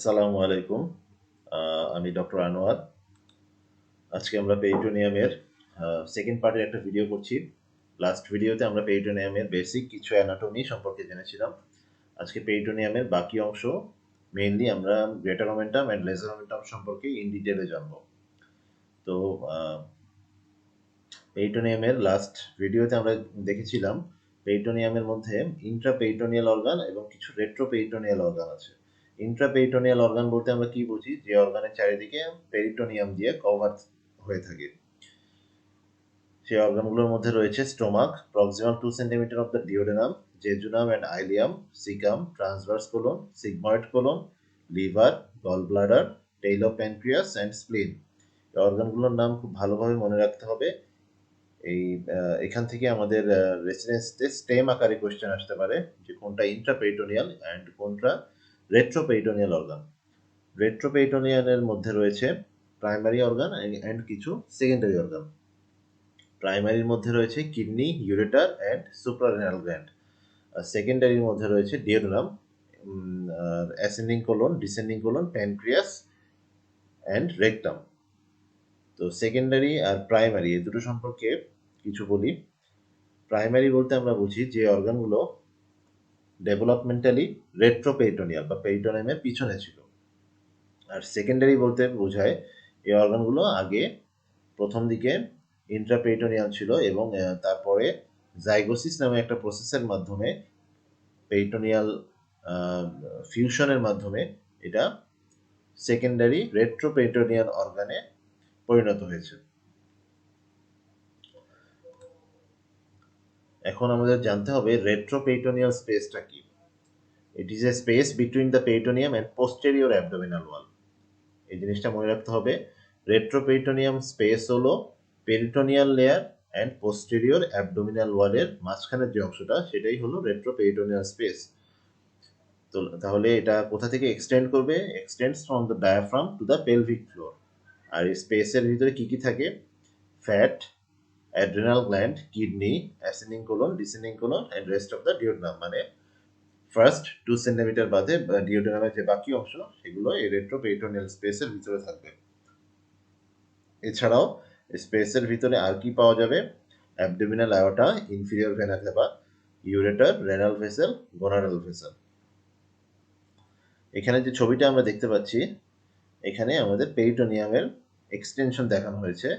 আসসালামু আলাইকুম। আমি ডক্টর আনোয়ার। আজকে আমরা পেরিটোনিয়ামের সেকেন্ড পার্টের একটা ভিডিও করছি। লাস্ট ভিডিওতে আমরা পেরিটোনিয়ামের বেসিক কিছু অ্যানাটমি সম্পর্কে জেনেছিলাম। আজকে পেরিটোনিয়ামের বাকি অংশ মেইনলি আমরা greater omentum and laser omentum সম্পর্কে ইন ডিটেলে জানবো। তো পেরিটোনিয়ামের লাস্ট ভিডিওতে আমরা দেখেছিলাম পেরিটোনিয়ামের মধ্যে ইন্ট্রাপেরিটোনিয়াল অর্গান এবং কিছু রেট্রোপেরিটোনিয়াল অর্গান আছে। ইন্ট্রাপেরিটোনিয়াল অর্গান বলতে আমরা কি বুঝি? যে অর্গানের চারিদিকে পেরিটোনিয়াম দিয়ে কভার হয়ে থাকে। সেই অর্গানগুলোর মধ্যে রয়েছে stomach, proximal 2 centimetre of the duodenum, jejunum and ileum, caecum, transverse colon, sigmoid colon, liver, gall bladder, tail of pancreas and spleen. এই অর্গানগুলোর নাম খুব ভালোভাবে মনে রাখতে হবে। এখান থেকে আমাদের রেসিডেন্সতে স্টেম আকারে কোয়েশ্চেন আসতে পারে যে কোনটা ইন্ট্রাপেরিটোনিয়াল অ্যান্ড কোনটা রেট্রোপেরিটোনিয়াল অর্গান। রেট্রোপেরিটোনিয়ালের মধ্যে রয়েছে প্রাইমারি অর্গান অ্যান্ড কিছু সেকেন্ডারি অর্গান। প্রাইমারির মধ্যে রয়েছে kidney, ureter and suprarenal gland. সেকেন্ডারির মধ্যে রয়েছে duodenum, ascending colon, descending colon, pancreas and rectum. তো সেকেন্ডারি আর প্রাইমারি এই দুটো সম্পর্কে কিছু বলি। প্রাইমারি বলতে আমরা বুঝি যে অর্গানগুলো ডেভেলপমেন্টালি রেট্রোপেরিটোনিয়াল বা পেরিটোনিয়ামের পিছনে ছিল। আর সেকেন্ডারি বলতে বোঝায় এই অর্গানগুলো আগে প্রথম দিকে ইন্ট্রাপেরিটোনিয়াল ছিল এবং তারপরে জাইগোসিস নামে একটা প্রসেসের মাধ্যমে পেরিটোনিয়াল ফিউশনের মাধ্যমে এটা সেকেন্ডারি রেট্রোপেরিটোনিয়াল অর্গানে পরিণত হয়েছে। এখন আমাদের জানতে হবে রেট্রোপেরিটোনিয়াল স্পেসটা কি। It is a space between the peritoneum and posterior abdominal ওয়াল। এই জিনিসটা মনে রাখতে হবে। রেট্রোপেরিটোনিয়াম স্পেস হলো peritoneal layer and posterior abdominal ওয়ালের মাঝখানের যে অংশটা সেটাই হলো রেট্রোপেরিটোনিয়াল স্পেস। তো তাহলে এটা কোথা থেকে এক্সটেন্ড করবে? Extends from the diaphragm to the pelvic floor. আর এই স্পেসের ভিতরে কি কি থাকে? Fat, adrenal gland, kidney, ascending colon, descending colon and rest of the duodenum. মানে ফার্স্ট 2 সেন্টিমিটার বাদে ডিওডেনামের যে বাকি অংশ সেগুলো এই রেট্রোপেরিটোনিয়াল স্পেসের ভিতরে থাকবে। এছাড়াও স্পেসের ভিতরে আর কি পাওয়া যাবে? Abdominal aorta, inferior vena cava, ureter, renal vessel, gonadal vessel. এখানে যে ছবিটা আমরা দেখতে পাচ্ছি এখানে আমাদের পেরিটোনিয়ামের এক্সটেনশন দেখানো হয়েছে।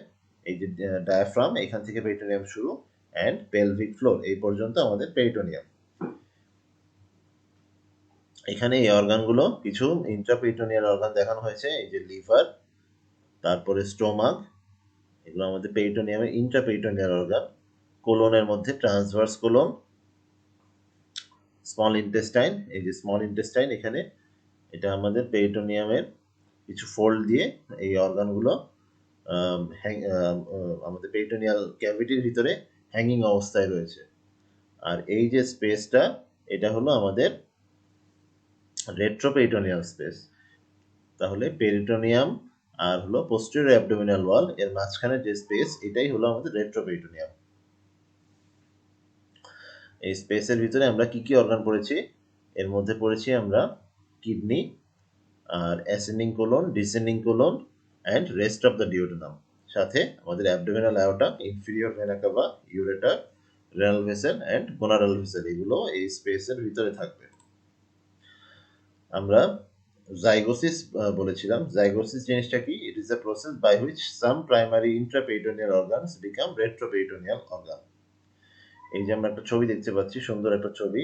এই যে ডায়াফ্রাম, এখান থেকে পেরিটোনিয়াম শুরু অ্যান্ড পেলভিক ফ্লোর এই পর্যন্ত আমাদের পেরিটোনিয়াম। এখানে এই অর্গানগুলো কিছু ইন্ট্রাপেরিটোনিয়াল অর্গান দেখানো হয়েছে। এই যে লিভার, তারপরে স্টোমাক, এগুলো আমাদের পেরিটোনিয়ামের ইন্ট্রাপেরিটোনিয়াল অর্গান। কোলনের মধ্যে ট্রান্সভার্স কোলন, স্মল ইন্টেস্টাইন, এই যে স্মল ইন্টেস্টাইন এখানে, এটা আমাদের পেরিটোনিয়ামের কিছু ফোল্ড দিয়ে এই অর্গানগুলো আমাদের পেরিটোনিয়াল ক্যাভিটির ভিতরে হ্যাঙ্গিং অবস্থায় রয়েছে। আর এই যে স্পেসটা এটা হলো আমাদের রেট্রোপেরিটোনিয়াল স্পেস। তাহলে পেরিটোনিয়াম আর হলো পোস্টেরিয়র অ্যাবডোমিনাল ওয়াল এর মাঝখানে যে স্পেস এটাই হলো আমাদের রেট্রোপেরিটোনিয়াম। এই স্পেসের ভিতরে আমরা কি কি অর্গান পড়েছি? এর মধ্যে পড়েছি আমরা কিডনি আর ascending colon, descending colon and rest of the duodenum. সাথে আমাদের abdominal aorta, inferior vena cava, ureter, renal vessel and gonadal vessel এগুলো এই স্পেসের ভিতরে থাকবে। আমরা জাইগোসিস বলেছিলাম। জাইগোসিস জিনিসটা কি? It is a process by which some primary intraperitoneal organs become retroperitoneal organ. এই যে আমরা একটা ছবি দেখতে পাচ্ছি, সুন্দর একটা ছবি।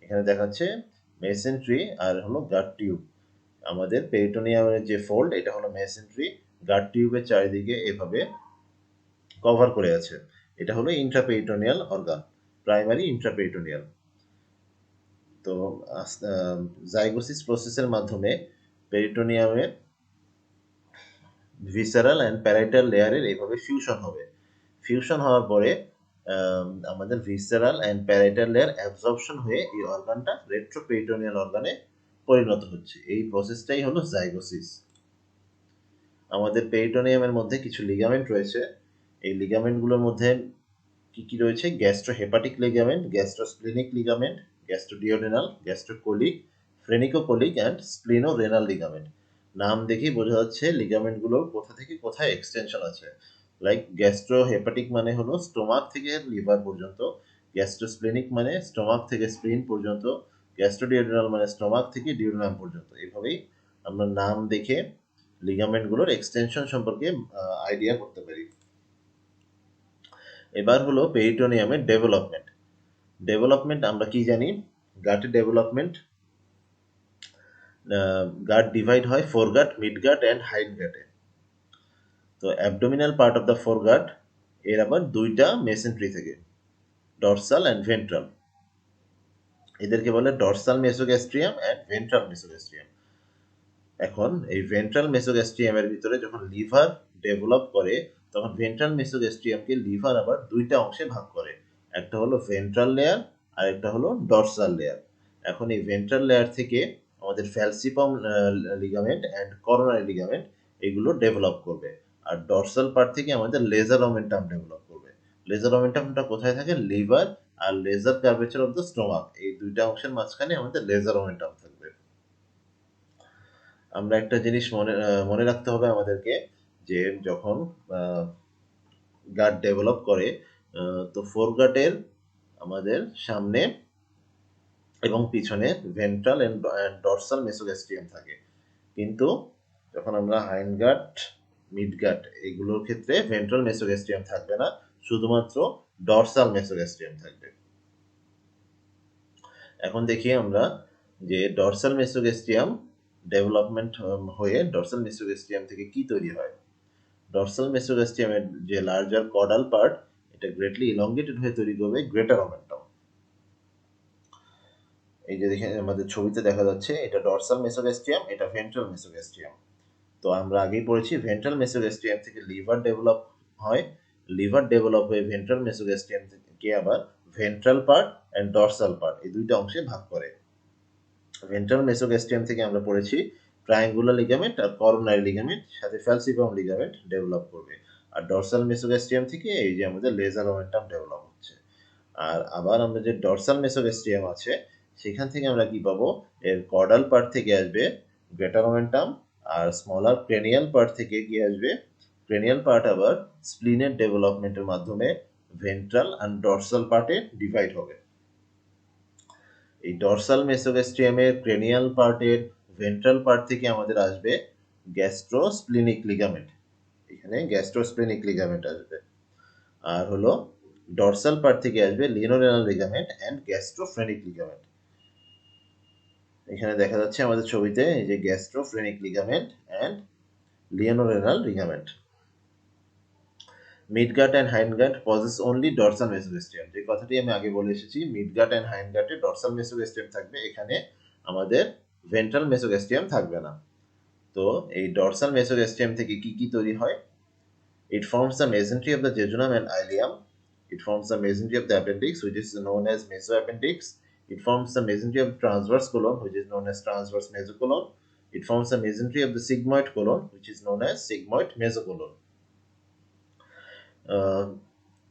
এখানে দেখাচ্ছে মেসেন্ট্রি আর হলো গাট টিউব। আমাদের পেরিটোনিয়ামের যে ফোল্ড এটা হলো মেসেন্ট্রি, গাট টিউবের চারিদিকে এভাবে কভার করে আছে। এটা হলো ইন্ট্রাপেরিটোনিয়াল অর্গান, প্রাইমারি ইন্ট্রাপেরিটোনিয়াল। তো জাইগোসিস প্রসেসের মাধ্যমে পেরিটোনিয়ামের ভিসারাল অ্যান্ড প্যারাইটাল লেয়ারের এইভাবে ফিউশন হবে। ফিউশন হওয়ার পরে আমাদের visceral and parietal layer absorption হয়ে এই অর্গানটা রেট্রোপেরিটোনিয়াল অর্গানে পরিণত হচ্ছে। এই প্রসেসটাই হলো জাইগোসিস। আমাদের পেরিটোনিয়ামের মধ্যে কিছু লিগামেন্ট রয়েছে। এই লিগামেন্টগুলোর মধ্যে কি কি রয়েছে? গ্যাস্ট্রোহেপাটিক লিগামেন্ট, গ্যাস্ট্রোস্প্লেনিক লিগামেন্ট, গ্যাস্ট্রোডিওডেনাল, গ্যাস্ট্রোকোলিক, ফ্রেনিকোকোলিক অ্যান্ড স্প্লিনোরেনাল লিগামেন্ট। নাম দেখেই বোঝা যাচ্ছে লিগামেন্টগুলোর কোথা থেকে কোথায় এক্সটেনশন আছে। লাইক গ্যাস্ট্রোহেপাটিক মানে হলো স্টোমাক থেকে লিভার পর্যন্ত, গ্যাস্ট্রোস্প্লেনিক মানে স্টোমাক থেকে স্প্লিন পর্যন্ত, গ্যাস্ট্রোডিউডেনাল মানে স্টোমাক থেকে ডিউডেনাম পর্যন্ত। এভাবেই আমরা নাম দেখে লিগামেন্টগুলোর এক্সটেনশন সম্পর্কে আইডিয়া করতে পারি। এবার হলো পেরিটোনিয়ামের ডেভেলপমেন্ট। ডেভেলপমেন্ট আমরা কি জানি, গাটের ডেভেলপমেন্ট, গাট ডিভাইড হয় ফোরগাট, মিডগাট অ্যান্ড হাইন্ড গাটে। তো abdominal part of the foregut এর আবার দুইটা মেসেন্ট্রি থাকে, ডরসাল অ্যান্ড ভেন্ট্রাল। এদেরকে বলে ডরসাল মেসোগ্যাস্ট্রিয়াম অ্যান্ড ভেন্ট্রাল মেসোগ্যাস্ট্রিয়াম। এখন এই ভেন্ট্রাল মেসোগ্যাস্ট্রিয়ামের ভিতরে যখন লিভার ডেভেলপ করে তখন ভেন্ট্রাল মেসোগ্যাস্ট্রিয়ামকে লিভার আবার দুইটা অংশে ভাগ করে, একটা হলো ভেন্ট্রাল লেয়ার আর একটা হলো ডরসাল লেয়ার। এখন এই ভেন্ট্রাল লেয়ার থেকে আমাদের falciform ligament and coronary ligament এগুলো ডেভেলপ করবে, আর ডরসাল পার্ট থেকে আমাদের লেজার ওমেন্টাম ডেভেলপ করবে। লেজার ওমেন্টামটা কোথায় থাকে, লিভার আর lesser curvature of the stomach, এই দুইটা অংশের মাঝখানে আমাদের লেজার ওমেন্টাম থাকবে। আমরা একটা জিনিস মনে রাখতে হবে আমাদেরকে, যে যখন গাট ডেভেলপ করে তো ফোরগাটের আমাদের সামনে এবং পিছনে ভেন্ট্রাল এন্ড ডরসাল মেসোগ্যাস্ট্রিয়াম থাকে, কিন্তু যখন আমরা হাইন্ডগাট, মিডগাট এগুলোর ক্ষেত্রে ভেন্ট্রাল মেসোগ্যাস্ট্রিয়াম থাকবে না, শুধুমাত্র ডরসাল মেসোগ্যাস্ট্রিয়াম থাকবে। এখন দেখি আমরা যে ডরসাল মেসোগ্যাস্ট্রিয়াম ডেভেলপমেন্ট হয়ে ডরসাল মেসোগ্যাস্ট্রিয়াম থেকে কি তৈরি হয়। ডরসাল মেসোগ্যাস্ট্রিয়ামের যে লার্জার কডাল পার্ট এটা গ্রেটলি ইলংগেটেড হয়ে তৈরি করবে গ্রেটার ওমেন্টাম। এই যে দেখেন আমাদের ছবিতে দেখা যাচ্ছে এটা ডরসাল মেসোগ্যাস্ট্রিয়াম, এটা ভেন্ট্রাল মেসোগ্যাস্ট্রিয়াম। তো আমরা আগেই পড়েছি ভেন্ট্রাল মেসোগ্যাস্ট্রিয়াম থেকে লিভার ডেভেলপ হয়, লিভার ডেভেলপ হয়ে ভেন্ট্রাল মেসোগ্যাস্ট্রিয়াম থেকে আবার ventral part and dorsal part এই দুইটা অংশে ভাগ করে। ভেন্ট্রাল মেসোগ্যাস্ট্রিয়াম থেকে আমরা পড়েছি ট্রায়াঙ্গুলার লিগামেন্ট আর করোনারি লিগামেন্ট, সাথে ফ্যালসিপাম লিগামেন্ট ডেভেলপ করবে। আর ডরসাল মেসোগ্যাস্ট্রিয়াম থেকে এই যে আমাদের লেজার ওমেন্টাম ডেভেলপ হচ্ছে। আর আবার আমরা যে ডরসাল মেসোগ্যাস্ট্রিয়াম আছে সেখান থেকে আমরা কি পাবো, এর কর্ডাল পার্ট থেকে আসবে গ্রেটার ওমেন্টাম, আর স্মলার ক্রেনিয়াল পার্ট থেকে কি আসবে, ক্রেনিয়াল পার্ট আবার স্প্লিনের ডেভেলপমেন্টের মাধ্যমে ভেন্ট্রাল আর ডরসাল পার্টে ডিভাইড হবে। এই ডরসাল মেসোগ্যাস্ট্রিয়ামের ক্রেনিয়াল পার্টের ভেন্ট্রাল পার্ট থেকে আমাদের আসবে গ্যাস্ট্রোস্প্লিনিক লিগামেন্ট, এখানে গ্যাস্ট্রোস্প্লিনিক লিগামেন্ট আসবে। আর হলো ডরসাল পার্ট থেকে আসবে lienorenal ligament and gastrophrenic ligament. এখানে দেখা যাচ্ছে আমাদের ছবিতে এই যে gastrophrenic ligament and lienorenal ligament. Midgut and hindgut possess only dorsal mesogastrium, যে কথাটি আমি আগে বলে এসেছি, মিডগাট অ্যান্ড হাইন্ডগাটে ডরসাল মেসোগ্যাস্ট্রিয়াম থাকবে, এখানে আমাদের ভেন্ট্রাল মেসোগ্যাস্ট্রিয়াম থাকবে না। তো এই ডরসাল মেসোগ্যাস্ট্রিয়াম থেকে কি কি তৈরি হয়, it forms the mesentery of the jejunum and ileum, it forms the mesentery of the appendix which is known as mesoappendix, it forms the mesentery of the transverse colon which is known as transverse mesocolon, it forms the mesentery of the sigmoid colon which is known as sigmoid mesocolon.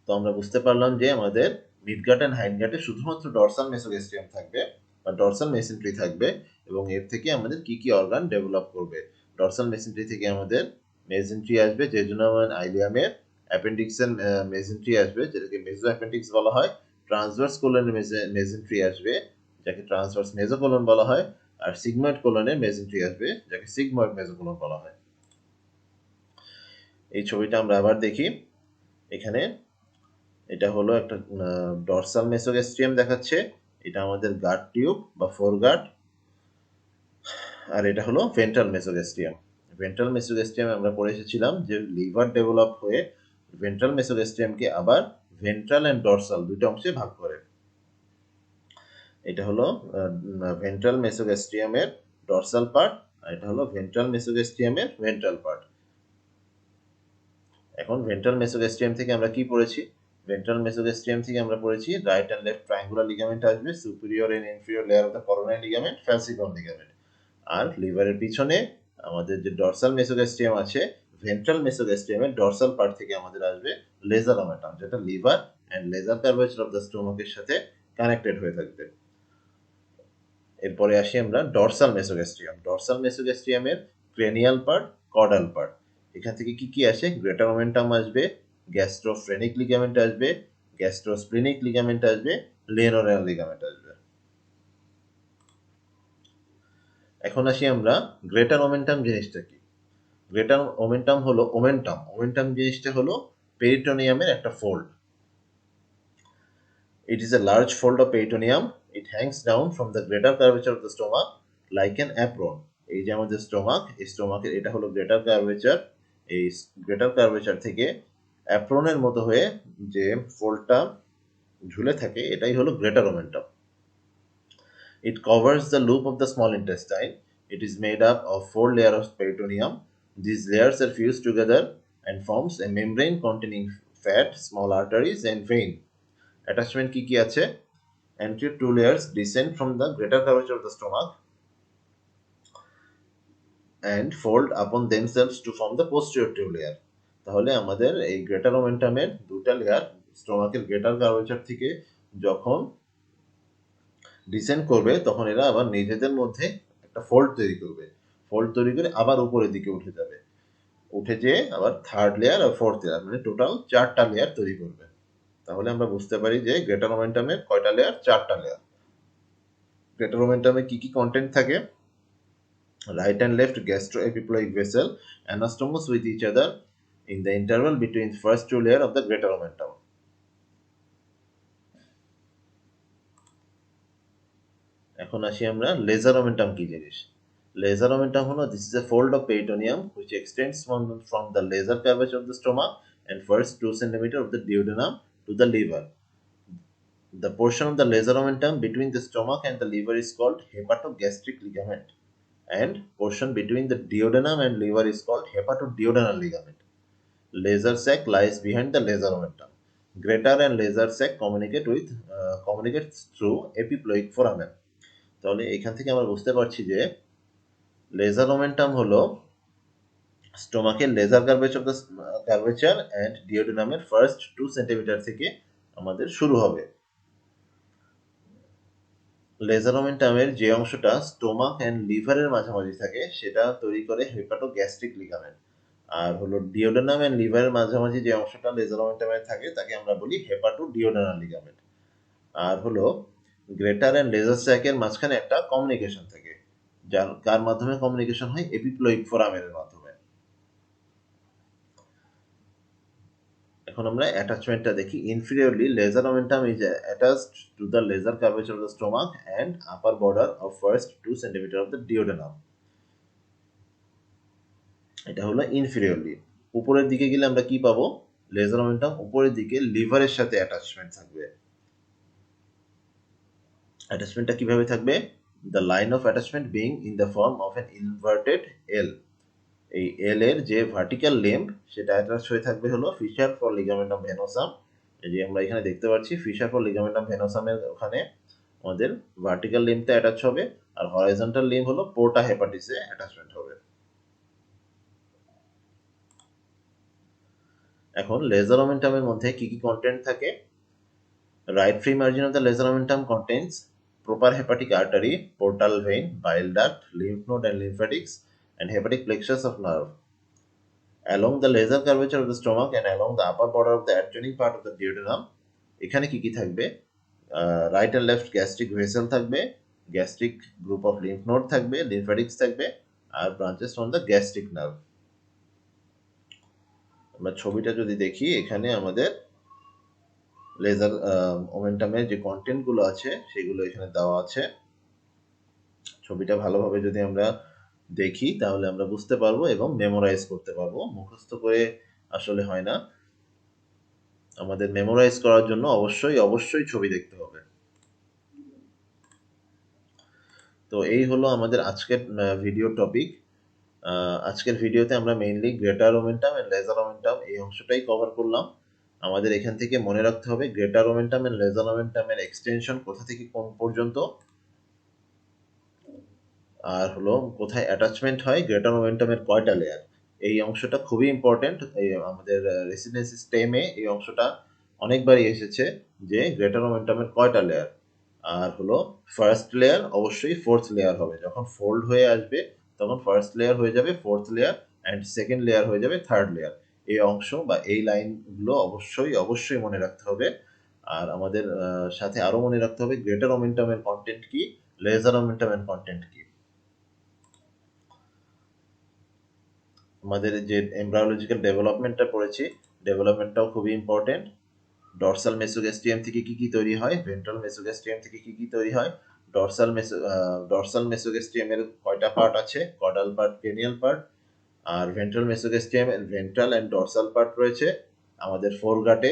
তো আমরা বুঝতে পারলাম যে আমাদের মিডগাট and হাইন্ডগাটে শুধুমাত্র dorsal মেসোগ্যাস্ট্রিয়াম থাকবে বা dorsal মেসেন্ট্রি থাকবে, এবং এর থেকে আমাদের কি কি অর্গান ডেভেলপ করবে। ডরসাল মেসেন্ট্রি থেকে আমাদের মেসেন্ট্রি আসবে জেজুনাম এন্ড আইলিয়ামের, অ্যাপেন্ডিক্সের মেসেন্ট্রি আসবে যেটাকে মেসো অ্যাপেন্ডিক্স বলা হয়, ট্রান্সভার্স কোলনের মেসেন্ট্রি আসবে যাকে ট্রান্সভার্স মেসোকোলন বলা হয়, আর সিগময়েড কোলনের মেসেন্ট্রি আসবে যাকে সিগময়েড মেসোকোলন বলা হয়। এই ছবিটা আমরা আবার দেখি, এখানে এটা হলো একটা ডরসাল মেসোগ্যাস্ট্রিয়াম দেখাচ্ছে, এটা আমাদের গাট টিউব বা ফোরগাট, আর এটা হলো ভেন্ট্রাল মেসোগ্যাস্ট্রিয়াম। ভেন্ট্রাল মেসোগ্যাস্ট্রিয়াম আমরা পড়ে এসেছিলাম যে লিভার ডেভেলপ হয়ে ভেন্ট্রাল মেসোগ্যাস্ট্রিয়ামকে আবার ভেন্ট্রাল এন্ড ডরসাল দুটো অংশে ভাগ করে। এটা হলো ভেন্ট্রাল মেসোগ্যাস্ট্রিয়ামের ডরসাল পার্ট, আর এটা হলো ভেন্ট্রাল মেসোগ্যাস্ট্রিয়ামের ভেন্ট্রাল পার্ট। এখন ভেন্ট্রাল মেসোগ্যাস্ট্রিয়াম থেকে আমরা কি পড়েছি, ভেন্ট্রাল মেসোগ্যাস্ট্রিয়াম থেকে আমরা পড়েছি right and left triangular ligament আসবে, superior and inferior layer of the coronary ligament, falciform ligament. আর লিভারের পিছনে আমাদের যে ডরসাল মেসোগ্যাস্ট্রিয়াম আছে, ভেন্ট্রাল মেসোগ্যাস্ট্রিয়ামের ডরসাল পার্ট থেকে আমাদের আসবে লেজার ওমেন্টাম, যেটা liver and lesser curvature of the স্টোমাকের সাথে কানেক্টেড হয়ে থাকবে। এরপরে আসি আমরা ডরসাল মেসোগ্যাস্ট্রিয়াম। ডরসাল মেসোগ্যাস্ট্রিয়ামের ক্রেনিয়াল পার্ট, কর্ডাল পার্ট। এখান থেকে কি আসে? গ্রেটার ওমেন্টাম আসবে, গ্যাস্ট্রোফ্রেনিক লিগামেন্ট আসবে, গ্যাস্ট্রোস্প্লিনিক লিগামেন্ট আসবে, লেনোরিয়াল লিগামেন্ট আসবে। এখন আসি আমরা গ্রেটার ওমেন্টাম জিনিসটা কি। গ্রেটার ওমেন্টাম হলো ওমেন্টাম জিনিসটা হলো পেরিটোনিয়ামের একটা fold. It is a large fold of peritoneum. It hangs down from the greater curvature of the stomach like an apron. এই যে আমাদের স্টোমাক, এই স্টোমাকের এটা হলো গ্রেটার কার্ভেচার। এই গ্রেটার কার্ভেচার থেকে অ্যাপ্রনের মতো হয়ে যে ফোল্ডটা ঝুলে থাকে এটাই হলো greater omentum. It covers the loop of the small intestine. It is made up of 4 layers of peritoneum. These layers are fused together and forms a membrane containing fat, small arteries and vein. Attachment কি আছে? Anterior 2 layers descend from the greater curvature of the stomach and fold upon themselves to form the posterior 2 layer. তাহলে আমাদের এই greater ওমেন্টামের দুটা layer স্টোমাকের greater curvature থেকে যখন descend করবে তখন এরা আবার নিজেদের মধ্যে একটা ফোল্ড তৈরি করবে। ফোল্ড তৈরি করে আবার উপরের দিকে উঠে যাবে, উঠে যেয়ে আবার থার্ড লেয়ার আর ফোর্থ লেয়ার মানে টোটাল 4টা লেয়ার তৈরি করবে। তাহলে আমরা বুঝতে পারি যে গ্রেটার ওমেন্টামের কয়টা লেয়ার? 4টা লেয়ার। গ্রেটার ওমেন্টামে কি কন্টেন্ট থাকে? Right and left gastroepiploic vessel anastomose with each other in the interval between first 2 layers of the greater omentum. এখন আসি আমরা লেজার ওমেন্টাম কি জিনিস। লেজার ওমেন্টাম হলো this is a fold of peritoneum which extends from the laser curvature of the stomach and first 2 cm of the duodenum to the liver. The portion of the laser omentum between the stomach and the liver is called hepatogastric ligament, and portion between the duodenum and liver is called hepatoduodenal ligament. Laser sac lies behind the laser omentum. Greater and laser sac communicates through epiploic foramen. তাহলে এখান থেকে আমরা বুঝতে পারছি যে lesser omentum হলো স্টোমাকের lesser curvature and ডিওডেনামের ফার্স্ট 2 সেন্টিমিটার থেকে আমাদের শুরু হবে। লেজার ওমেন্টামের যে অংশটা স্টোমাক এন্ড লিভারের মাঝামাঝি থাকে সেটা তৈরি করে হেপাটোগ্যাস্ট্রিক লিগামেন্ট। আর হলো ডিওডেনাম এন্ড লিভারের মাঝামাঝি যে অংশটা লেজার ওমেন্টামে থাকে তাকে আমরা বলি হেপাটোডিওডেনাল লিগামেন্ট। আর হলো গ্রেটার এন্ড লেজার স্যাকের মাঝখানে একটা কমিউনিকেশন থাকে, যার কার মাধ্যমে কমিউনিকেশন হয়? এপিপ্লয়েড ফোরামেনের মাধ্যমে। এখন আমরা অ্যাটাচমেন্টটা দেখি। Inferiorly lesser omentum is attached to the lesser curvature of the stomach and upper border of first 2 centimetre of the duodenum. এটা হলো ইনফিরিয়রলি। উপরের দিকে গেলে আমরা কি পাবো? লেজার ওমেন্টাম উপরের দিকে লিভারের সাথে অ্যাটাচমেন্ট থাকবে। অ্যাটাচমেন্টটা কিভাবে থাকবে? The line of attachment being in the form of an inverted L. এই এল এর যে ভার্টিক্যাল লিম্ব সেটা অ্যাটাচ হয়ে থাকবে হলো ফিশার ফর লিগামেন্টাম ভেনোসাম। এই যে আমরা এখানে দেখতে পাচ্ছি ফিশার ফর লিগামেন্টাম ভেনোসামের ওখানে আমাদের ভার্টিক্যাল লিম্বটা অ্যাটাচ হবে, আর হরাইজন্টাল লিম্ব হলো পোর্টা হেপাটিসে অ্যাটাচমেন্ট হবে। এখন লেজার ওমেন্টামের মধ্যে কি কন্টেন্ট থাকে? Right free margin of the laser omentum contains proper hepatic artery, portal vein, bile duct, lymph node and lymphatics, and hepatic plexus of nerve. Along the laser curvature of the stomach and along the upper border of the adjoining part of the duodenum, এখানে কি থাকবে? Right and left gastric vessel থাকবে, gastric group of lymph node থাকবে, lymphatics থাকবে, আর branches from the gastric nerve. আমরা ছবিটা যদি দেখি এখানে আমাদের লেজার ওমেন্টামের যে কন্টেন্ট গুলো আছে সেগুলো এখানে দেওয়া আছে। ছবিটা ভালোভাবে যদি আমরা দেখি তাহলে আমরা বুঝতে পারবো এবং মেমোরাইজ করতে পারবো। মুখস্থ করে আসলে হয় না, আমাদের মেমোরাইজ করার জন্য অবশ্যই ছবি দেখতে হবে। তো এই হলো আমাদের আজকের ভিডিও টপিক। আজকের ভিডিওতে আমরা mainly greater omentum and laser omentum এই অংশটাই কভার করলাম। আমাদের এখান থেকে মনে রাখতে হবে greater omentum and laser ওমেন্টামের extension কোথা থেকে কোন পর্যন্ত, আর হলো কোথায় অ্যাটাচমেন্ট হয়, গ্রেটার ওমেন্টামের কয়টা লেয়ার। এই অংশটা খুবই ইম্পর্টেন্ট। এই আমাদের রেসিডেন্সি স্টেমে এই অংশটা অনেকবারই এসেছে যে গ্রেটার ওমেন্টামের কয়টা লেয়ার। আর হলো ফার্স্ট লেয়ার অবশ্যই ফোর্থ লেয়ার হবে, যখন ফোল্ড হয়ে আসবে তখন ফার্স্ট লেয়ার হয়ে যাবে fourth layer and second layer হয়ে যাবে থার্ড লেয়ার। এই অংশ বা এই লাইনগুলো অবশ্যই অবশ্যই মনে রাখতে হবে। আর আমাদের সাথে আরো মনে রাখতে হবে গ্রেটার ওমেন্টামের কন্টেন্ট কি, লেজার ওমেন্টামের কন্টেন্ট কি। আমাদের যে এমব্রায়োলজিক্যাল ডেভেলপমেন্টটা পড়েছি, ডেভেলপমেন্টটাও খুবই ইম্পর্টেন্ট। ডরসাল মেসোগ্যাস্ট্রিয়াম থেকে কি কি তৈরি হয়, ভেন্ট্রাল মেসোগ্যাস্ট্রিয়াম থেকে কি কি তৈরি হয়, ডরসাল মেসোগ্যাস্ট্রিয়ামের কয়টা পার্ট আছে, কডাল পার্ট, ক্রেনিয়াল পার্ট। আর ventral mesogastrium ventral and dorsal part রয়েছে। আমাদের ফোরগাটে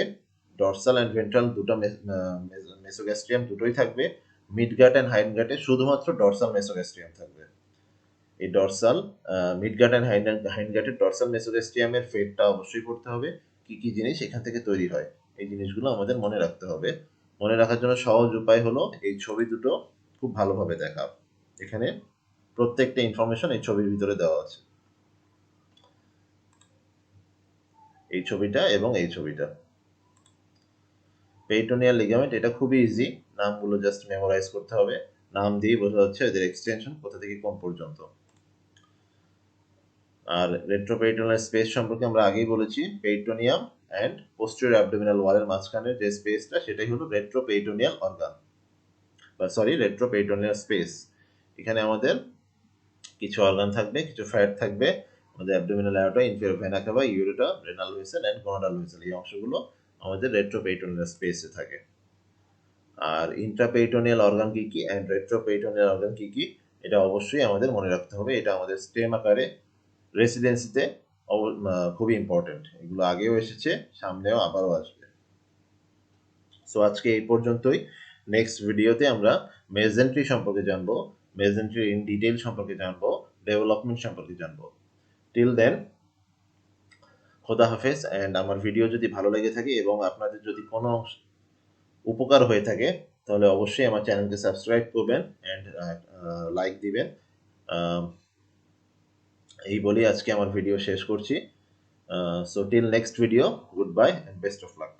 ডরসাল অ্যান্ড ভেন্ট্রাল দুটো মেসোগ্যাস্ট্রিয়াম দুটোই থাকবে। মিডগাট অ্যান্ড হাইন্ডগাটে শুধুমাত্র ডরসাল মেসোগ্যাস্ট্রিয়াম থাকবে। এই ডরসাল মিডগাট অ্যান্ড হাইন্ডগাটের ডরসাল মেসোগ্যাস্ট্রিয়ামের ফেটটা অবশ্যই পড়তে হবে, কি কি জিনিস এখান থেকে তৈরি হয় এই জিনিসগুলো আমাদের মনে রাখতে হবে। মনে রাখার জন্য সহজ উপায় হলো এই ছবি দুটো খুব ভালোভাবে দেখা। এখানে প্রত্যেকটা ইনফরমেশন এই ছবির ভিতরে দেওয়া আছে, এই ছবিটা এবং এই ছবিটা। পেরিটোনিয়াল লিগামেন্ট এটা খুবই ইজি, নামগুলো জাস্ট মেমোরাইজ করতে হবে, নাম দিয়ে বোঝা হচ্ছে এদের এক্সটেনশন কোথা থেকে কোন পর্যন্ত। আর রেট্রোপেরিটোনিয়াল স্পেস সম্পর্কে আমরা আগেই বলেছি, পেরিটোনিয়াম অ্যান্ড পোস্টেরিয়র অ্যাবডোমিনাল ওয়ালের মাঝখানে যে স্পেসটা সেটাই হলো রেট্রোপেরিটোনিয়াল অর্গান, বা সরি রেট্রোপেরিটোনিয়াল স্পেস। এখানে আমাদের কিছু অর্গান থাকবে, কিছু ফ্যাট থাকবে। আমাদের abdominal aorta, inferior vena cava, ureter, renal vessel and gonadal vessel, এই অংশগুলো আমাদের রেট্রোপেরিটোনিয়াল স্পেসে থাকে। আর ইন্ট্রাপেরিটোনিয়াল অর্গান কি কি অ্যান্ড রেট্রোপেরিটোনিয়াল অর্গান কি কি এটা অবশ্যই আমাদের মনে রাখতে হবে। এটা আমাদের স্টেম আকারে রেসিডেন্সিতে খুবই ইম্পর্টেন্ট, এগুলো আগেও এসেছে, সামনেও আবারও আসবে। সো আজকে এই পর্যন্তই। নেক্সট ভিডিওতে আমরা মেজেন্ট্রি সম্পর্কে জানবো, মেজেন্ট্রি ইন ডিটেইল সম্পর্কে জানবো, ডেভেলপমেন্ট সম্পর্কে জানবো। টিল দেন খোদা হাফেজ। অ্যান্ড আমার ভিডিও যদি ভালো লেগে থাকে এবং আপনাদের যদি কোনো উপকার হয়ে থাকে তাহলে অবশ্যই আমার চ্যানেলকে সাবস্ক্রাইব করবেন অ্যান্ড লাইক দিবেন। এই বলেই আজকে আমার ভিডিও শেষ করছি। So till next video, good bye and best of luck.